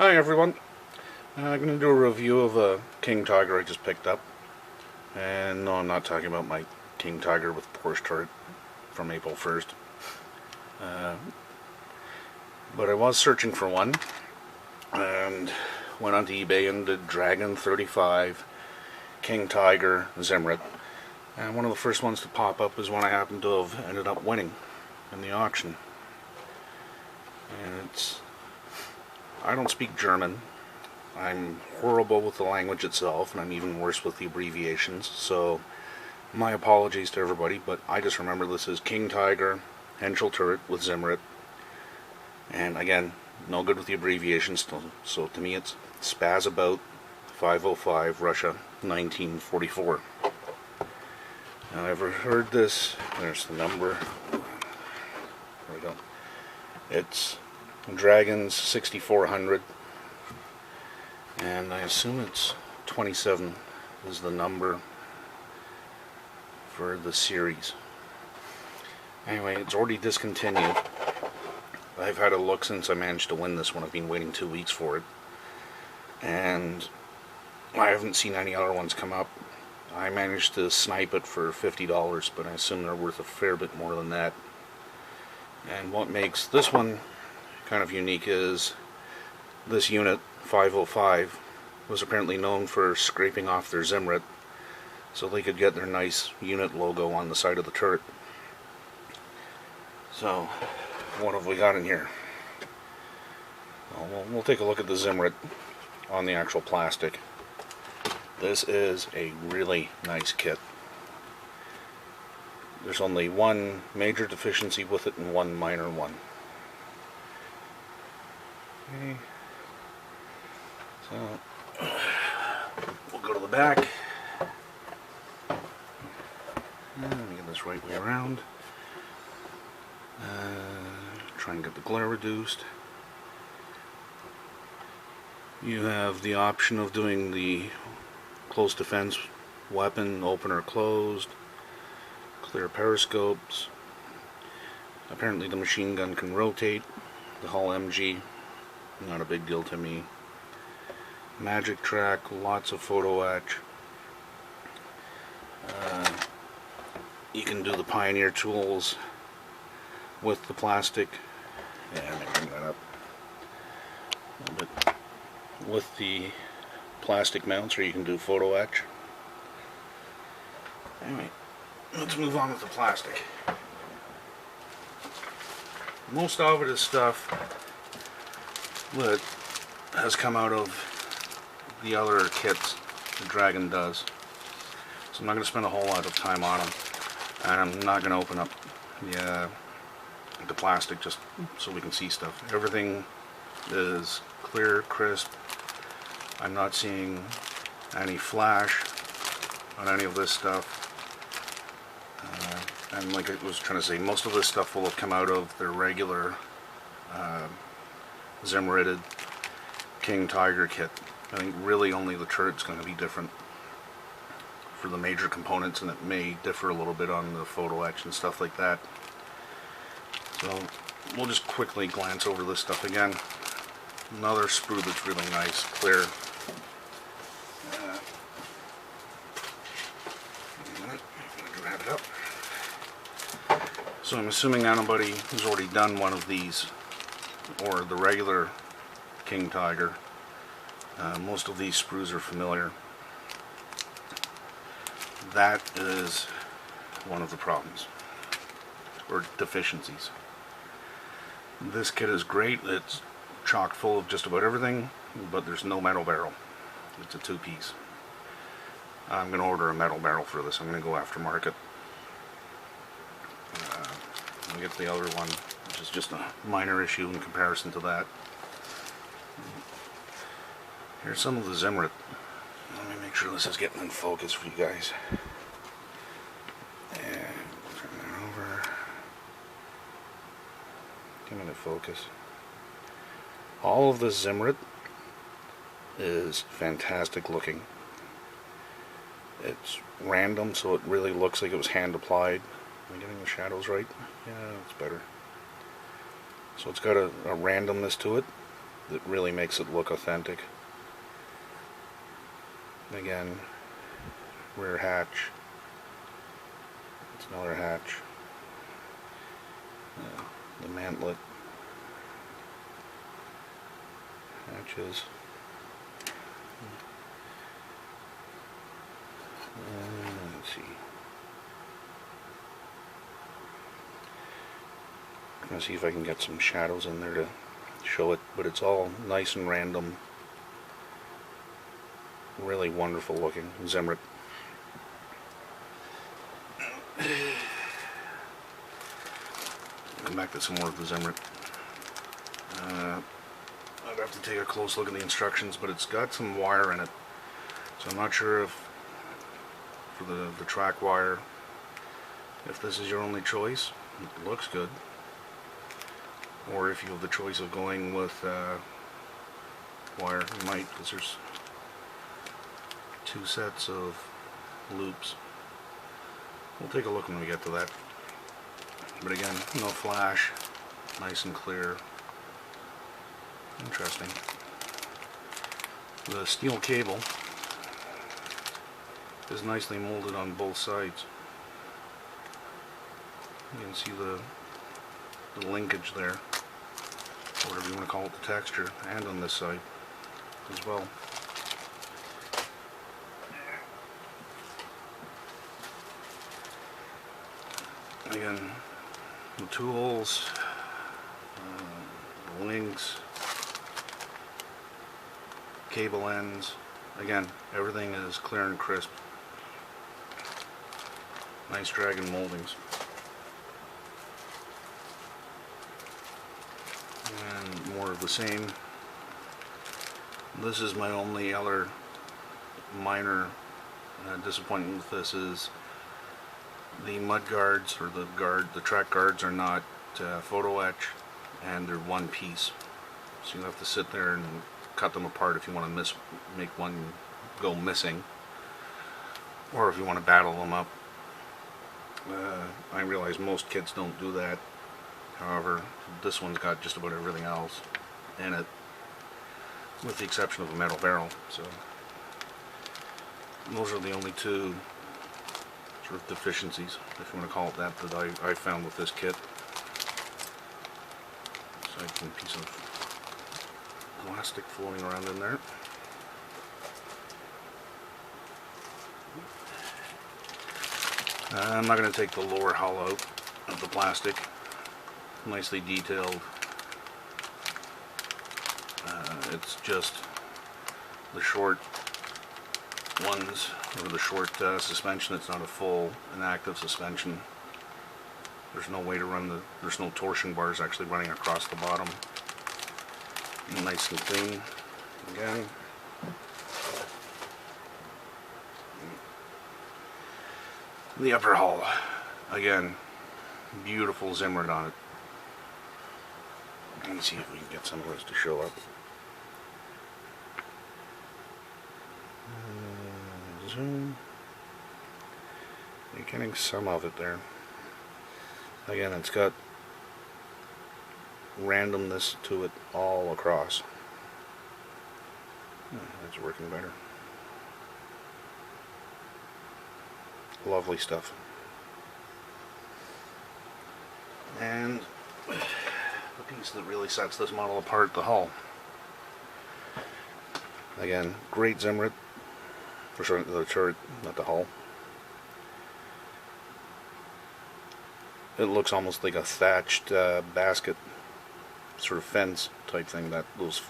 Hi everyone. I'm going to do a review of a King Tiger I just picked up. And no, I'm not talking about my King Tiger with Porsche turret from April 1st. But I was searching for one and went onto eBay and did Dragon 35 King Tiger Zimrit. And one of the first ones to pop up is one I happen to have ended up winning in the auction. And I don't speak German. I'm horrible with the language itself, and I'm even worse with the abbreviations, so my apologies to everybody, but I just remember this is King Tiger Henschel turret with Zimrit, and again, no good with the abbreviations, so to me it's s.Pz.Abt.505, Russia, 1944. Now, ever heard this? There's the number. There we go. It's Dragon's 6400, and I assume it's 27 is the number for the series. Anyway, it's already discontinued. I've had a look since I managed to win this one. I've been waiting 2 weeks for it, and I haven't seen any other ones come up. I managed to snipe it for $50, but I assume they're worth a fair bit more than that. And what makes this one kind of unique is this unit 505 was apparently known for scraping off their Zimrit so they could get their nice unit logo on the side of the turret. So what have we got in here? Well, we'll take a look at the Zimrit on the actual plastic. This is a really nice kit. There's only one major deficiency with it and one minor one. Okay. So we'll go to the back. Let me get this right way around. Try and get the glare reduced. You have the option of doing the close defense weapon, open or closed, clear periscopes. Apparently the machine gun can rotate. The Hull MG, not a big deal to me. Magic track, lots of photo etch. You can do the Pioneer tools with the plastic. Yeah, let me bring that up a little bit. With the plastic mounts, or you can do photo etch. Anyway, let's move on with the plastic. Most of it is stuff that has come out of the other kits the Dragon does. So I'm not going to spend a whole lot of time on them. And I'm not going to open up the plastic just so we can see stuff. Everything is clear, crisp. I'm not seeing any flash on any of this stuff. And like I was trying to say, most of this stuff will have come out of their regular Zimrited King Tiger kit. I think really only the turret's going to be different for the major components, and it may differ a little bit on the photo etch and stuff like that. So we'll just quickly glance over this stuff again. Another sprue that's really nice, clear. Grab it up. So I'm assuming anybody who's already done one of these, or the regular King Tiger, most of these sprues are familiar. That is one of the problems, or deficiencies. This kit is great. It's chock full of just about everything, but there's no metal barrel. It's a two-piece. I'm going to order a metal barrel for this. I'm going to go aftermarket. I'll get the other one, which is just a minor issue in comparison to that. Here's some of the Zimrit. Let me make sure this is getting in focus for you guys. And turn that over. Come into focus. All of this Zimrit is fantastic looking. It's random, so it really looks like it was hand applied. Am I getting the shadows right? Yeah, it's better. So it's got a randomness to it. that really makes it look authentic. Again, rear hatch. It's another hatch. The mantlet. Hatches. Let's see. I'm gonna see if I can get some shadows in there to show it, but it's all nice and random. Really wonderful looking Zimrit. Come back to some more of the Zimrit. I'd have to take a close look at the instructions, but it's got some wire in it, so I'm not sure if for the track wire, if this is your only choice. It looks good. Or if you have the choice of going with wire, you might, because there's 2 sets of loops. We'll take a look when we get to that. But again, no flash, nice and clear. Interesting. The steel cable is nicely molded on both sides. You can see the linkage there, or whatever you want to call it, the texture, and on this side as well. Again, the tools, the links, cable ends, again, everything is clear and crisp. Nice dragon moldings. And more of the same. This is my only other minor disappointment with this is the mud guards, or the track guards, are not photo etch, and they're one piece. So you have to sit there and cut them apart if you want to make one go missing, or if you want to battle them up. I realize most kids don't do that. However, this one's got just about everything else in it, with the exception of a metal barrel. So those are the only 2 sort of deficiencies, if you want to call it that, that I found with this kit. Second piece of plastic floating around in there. I'm not going to take the lower hull out of the plastic. Nicely detailed. It's just the short ones, or the short suspension. It's not a full and active suspension. There's no way to run there's no torsion bars actually running across the bottom. Nice and clean. Again. The upper hull, again, beautiful Zimrit on it. Let me see if we can get some of this to show up. Zoom. You're getting some of it there. Again, it's got randomness to it all across. That's working better. Lovely stuff. And the piece that really sets this model apart, the hull. Again, great Zimrit. For sure, the turret, not the hull. It looks almost like a thatched basket, sort of fence type thing. Those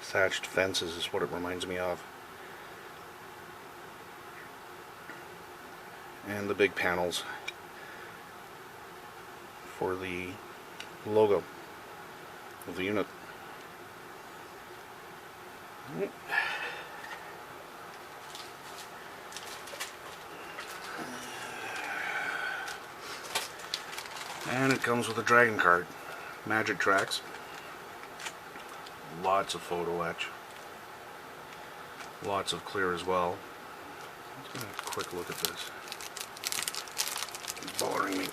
thatched fences is what it reminds me of. And the big panels for the logo of the unit. And it comes with a dragon card. Magic tracks. Lots of photo etch. Lots of clear as well. Let's get a quick look at this. It's bothering me.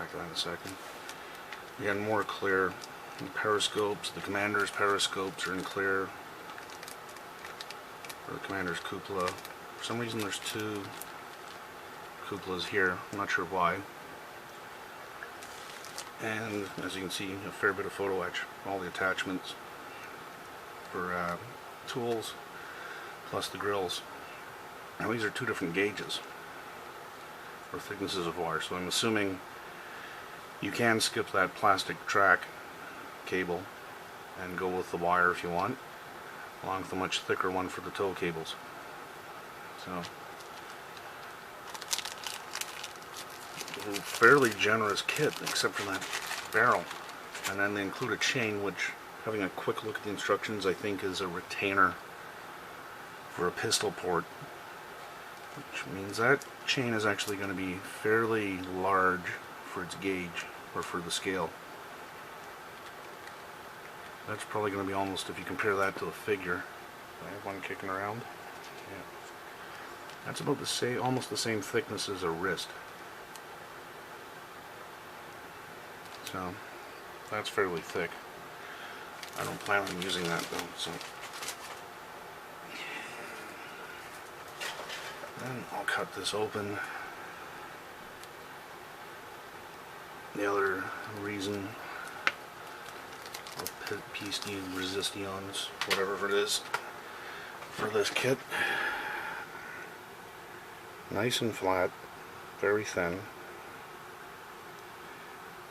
back to that in a second. Again, more clear. The periscopes, the commander's periscopes are in clear. Or the commander's cupola. For some reason there's two cupolas here. I'm not sure why. And as you can see, a fair bit of photo etch. All the attachments for tools, plus the grills. Now these are two different gauges or thicknesses of wire, so I'm assuming you can skip that plastic track cable and go with the wire if you want, along with a much thicker one for the tow cables. So, a fairly generous kit except for that barrel. And then they include a chain, which, having a quick look at the instructions, I think is a retainer for a pistol port, which means that chain is actually going to be fairly large for its gauge, or for the scale. That's probably going to be almost, if you compare that to the figure, I have one kicking around, yeah, that's about the same, almost the same thickness as a wrist. So that's fairly thick. I don't plan on using that though, so then I'll cut this open. The other reason of PC resistions, whatever it is, for this kit, nice and flat, very thin,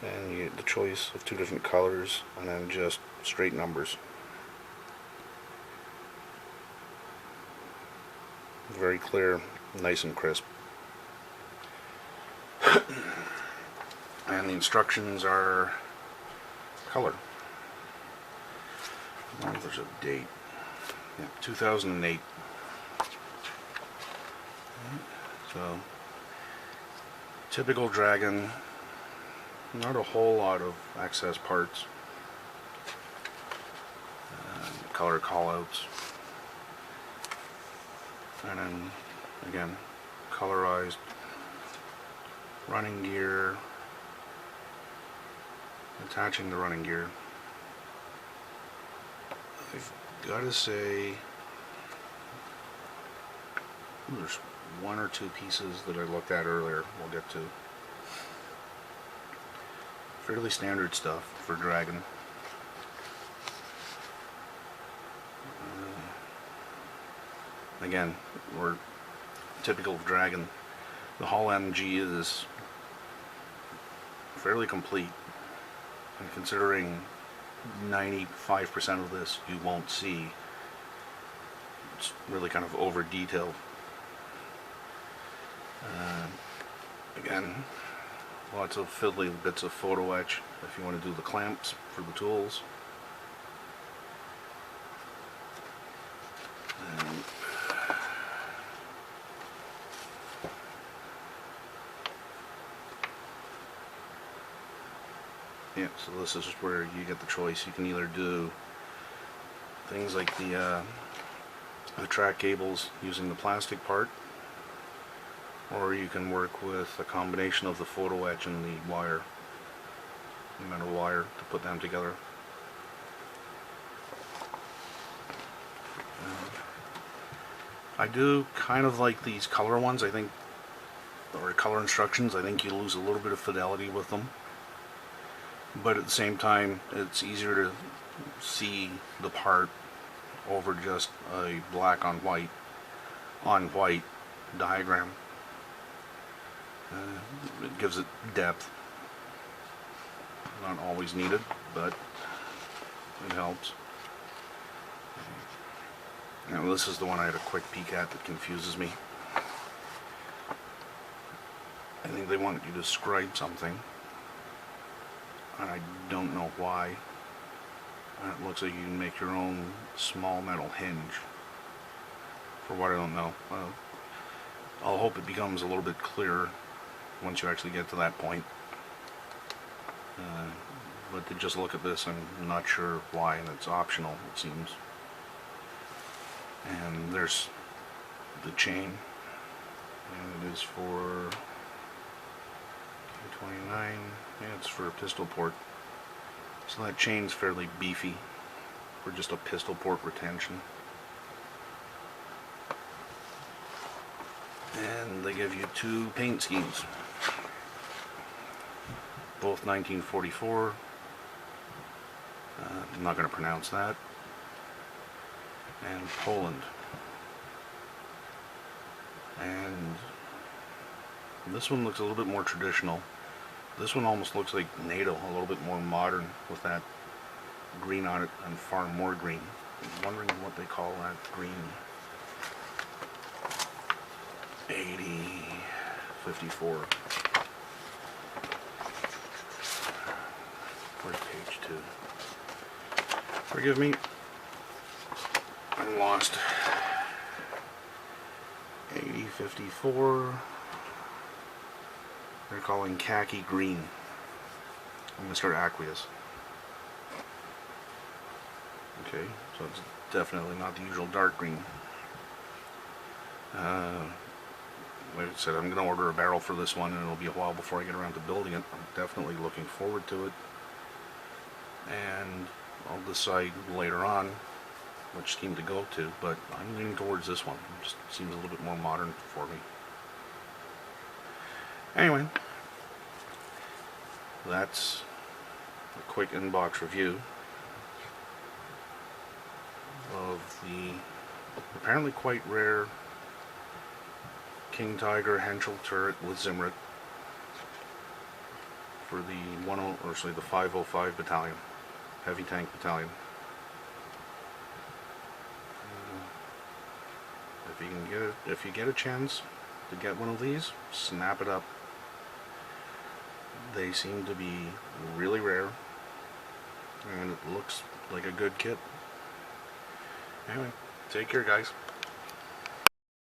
and you get the choice of two different colors and then just straight numbers. Very clear, nice and crisp. And the instructions are color. I wonder if there's a date. Yeah, 2008. So, typical Dragon. Not a whole lot of excess parts. Color callouts. And then, again, colorized running gear. Attaching the running gear. I've got to say, there's one or two pieces that I looked at earlier we'll get to. Fairly standard stuff for Dragon. Again, we're typical of Dragon. The Hull MG is fairly complete, and considering 95% of this you won't see, it's really kind of over detailed. Again, lots of fiddly bits of photo etch if you want to do the clamps for the tools. And yeah, so this is where you get the choice. You can either do things like the track cables using the plastic part, or you can work with a combination of the photo etch and the wire, the metal wire, to put them together. I do kind of like these color ones, I think, or color instructions. I think you lose a little bit of fidelity with them, but at the same time it's easier to see the part over just a black on white diagram. It gives it depth. Not always needed, but it helps. Now this is the one I had a quick peek at that confuses me. I think they want you to scribe something, and I don't know why. It looks like you can make your own small metal hinge. For what, I don't know. Well, I'll hope it becomes a little bit clearer once you actually get to that point. But to just look at this, I'm not sure why, and it's optional, it seems. And there's the chain, and it is for, 29. Yeah, it's for a pistol port. So that chain's fairly beefy for just a pistol port retention. And they give you two paint schemes. Both 1944. I'm not going to pronounce that. And Poland. And this one looks a little bit more traditional. This one almost looks like NATO, a little bit more modern with that green on it and far more green. I'm wondering what they call that green. 8054. Where's page 2? Forgive me. I'm lost. 8054. They're calling khaki green. Mr. Aqueous. Okay, so it's definitely not the usual dark green. Like I said, I'm going to order a barrel for this one, and it'll be a while before I get around to building it. I'm definitely looking forward to it. And I'll decide later on which scheme to go to, but I'm leaning towards this one. It just seems a little bit more modern for me. Anyway, that's a quick inbox review of the apparently quite rare King Tiger Henschel turret with Zimrit for the 505 battalion, heavy tank battalion. If you can get it, if you get a chance to get one of these, snap it up. They seem to be really rare, and it looks like a good kit. Anyway, take care, guys.